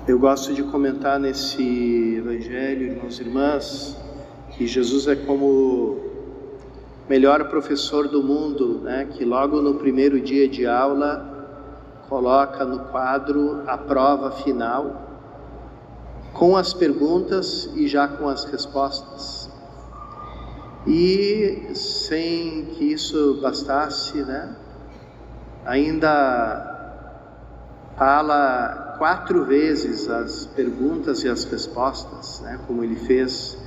Eu gosto de comentar nesse evangelho, irmãos e irmãs, que Jesus é como o melhor professor do mundo, né? Que logo no primeiro dia de aula coloca no quadro a prova final, com as perguntas e já com as respostas. E sem que isso bastasse, né? Ainda fala 4 vezes as perguntas e as respostas, né? Como ele fez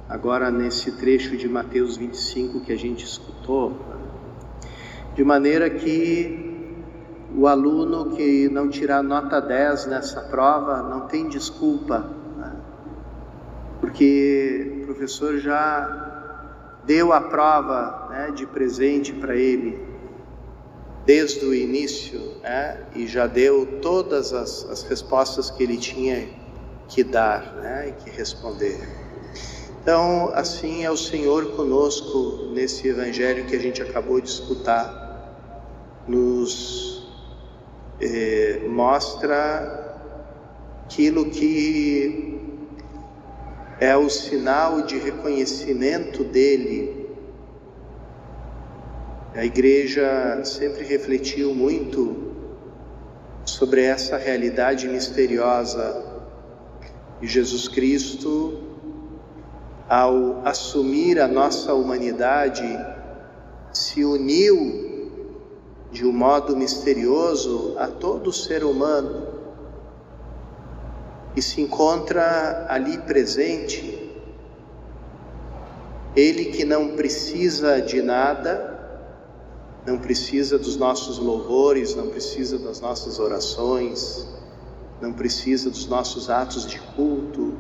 agora nesse trecho de Mateus 25 que a gente escutou, de maneira que o aluno que não tirar nota 10 nessa prova não tem desculpa, né? Porque o professor já deu a prova, né, de presente para ele desde o início, né, e já deu todas as respostas que ele tinha que dar, né, e que responder. Então, assim é o Senhor conosco nesse evangelho que a gente acabou de escutar. Nos mostra aquilo que é o sinal de reconhecimento dele. A igreja sempre refletiu muito sobre essa realidade misteriosa de Jesus Cristo. Ao assumir a nossa humanidade, se uniu de um modo misterioso a todo ser humano e se encontra ali presente. Ele que não precisa de nada, não precisa dos nossos louvores, não precisa das nossas orações, não precisa dos nossos atos de culto.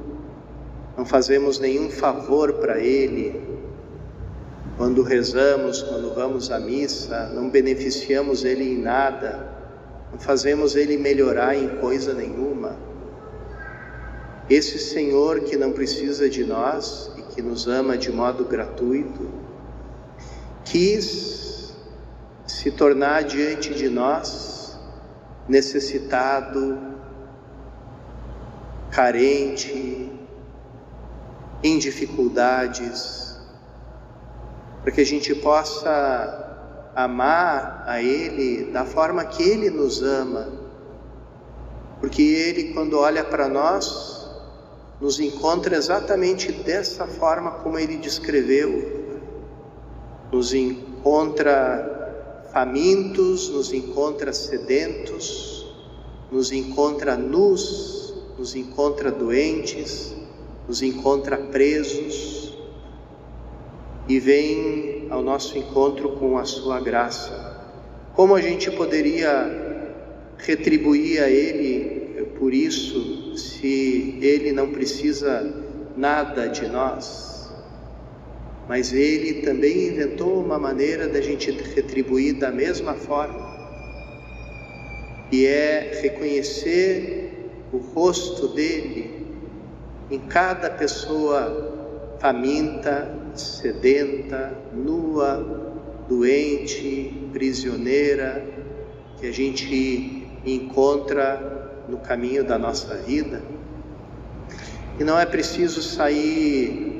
Não fazemos nenhum favor para Ele. Quando rezamos, quando vamos à missa, não beneficiamos Ele em nada, não fazemos Ele melhorar em coisa nenhuma. Esse Senhor que não precisa de nós e que nos ama de modo gratuito, quis se tornar diante de nós necessitado, carente, em dificuldades, para que a gente possa amar a Ele da forma que Ele nos ama, porque Ele, quando olha para nós, nos encontra exatamente dessa forma como Ele descreveu. Nos encontra famintos, nos encontra sedentos, nos encontra nus, nos encontra doentes, nos encontra presos e vem ao nosso encontro com a sua graça. Como a gente poderia retribuir a Ele por isso, se Ele não precisa nada de nós? Mas Ele também inventou uma maneira da gente retribuir da mesma forma, e é reconhecer o rosto dEle em cada pessoa faminta, sedenta, nua, doente, prisioneira, que a gente encontra no caminho da nossa vida. E não é preciso sair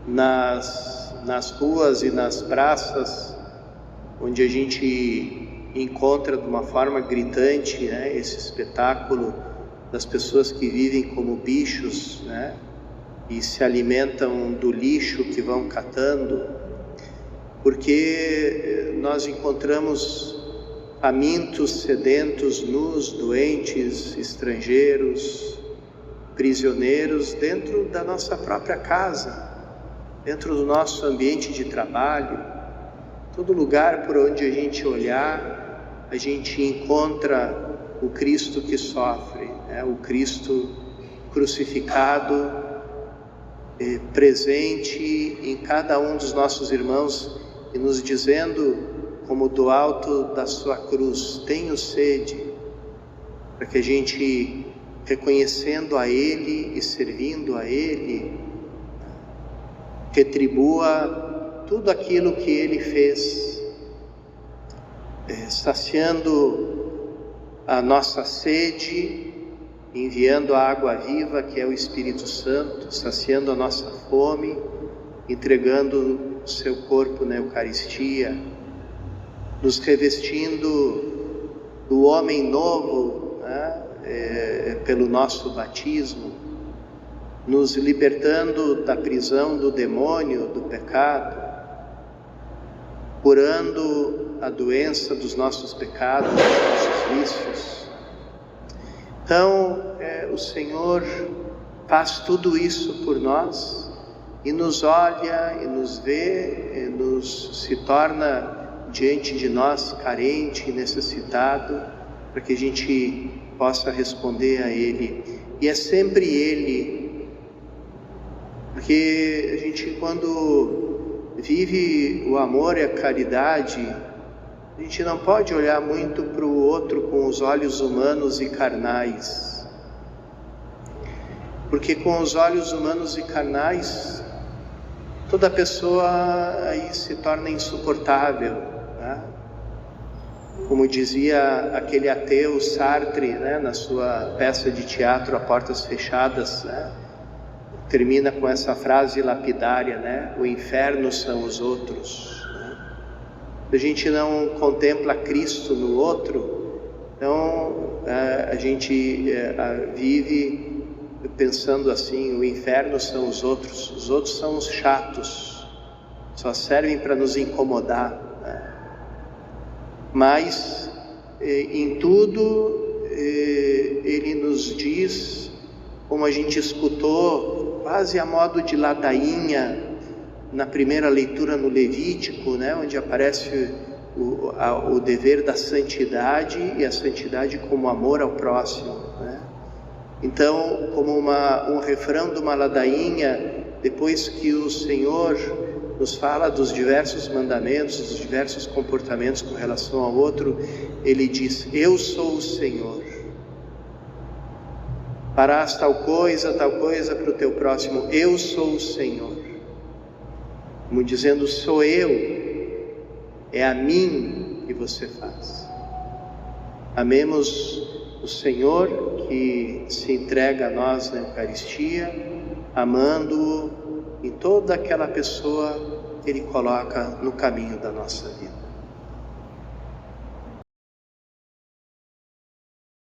nas ruas e nas praças, onde a gente encontra de uma forma gritante, né, esse espetáculo das pessoas que vivem como bichos, né, e se alimentam do lixo que vão catando, porque nós encontramos famintos, sedentos, nus, doentes, estrangeiros, prisioneiros dentro da nossa própria casa, dentro do nosso ambiente de trabalho. Todo lugar por onde a gente olhar, a gente encontra o Cristo que sofre, né? O Cristo crucificado, presente em cada um dos nossos irmãos e nos dizendo, como do alto da sua cruz: tenho sede, para que a gente, reconhecendo a Ele e servindo a Ele, retribua tudo aquilo que Ele fez, saciando a nossa sede enviando a água viva, que é o Espírito Santo, saciando a nossa fome, entregando o seu corpo na Eucaristia, nos revestindo do homem novo, né, pelo nosso batismo, nos libertando da prisão do demônio, do pecado, curando a doença dos nossos pecados, dos nossos vícios. Então, o Senhor faz tudo isso por nós e nos olha e nos vê, e se torna diante de nós carente e necessitado, para que a gente possa responder a Ele. E é sempre Ele, porque a gente, quando vive o amor e a caridade, a gente não pode olhar muito para o outro com os olhos humanos e carnais, porque com os olhos humanos e carnais, toda pessoa aí se torna insuportável, né? Como dizia aquele ateu Sartre, né, na sua peça de teatro A Portas Fechadas, né? Termina com essa frase lapidária, né? O inferno são os outros. A gente não contempla Cristo no outro, então a gente vive pensando assim: o inferno são os outros são os chatos, só servem para nos incomodar, né? Mas em tudo Ele nos diz, como a gente escutou quase a modo de ladainha na primeira leitura no Levítico, né, onde aparece o dever da santidade, e a santidade como amor ao próximo, né? Então, como um refrão de uma ladainha, depois que o Senhor nos fala dos diversos mandamentos, dos diversos comportamentos com relação ao outro, Ele diz: eu sou o Senhor. Farás tal coisa para o teu próximo, eu sou o Senhor. Como dizendo: sou eu, é a mim que você faz. Amemos o Senhor que se entrega a nós na Eucaristia, amando-o em toda aquela pessoa que Ele coloca no caminho da nossa vida.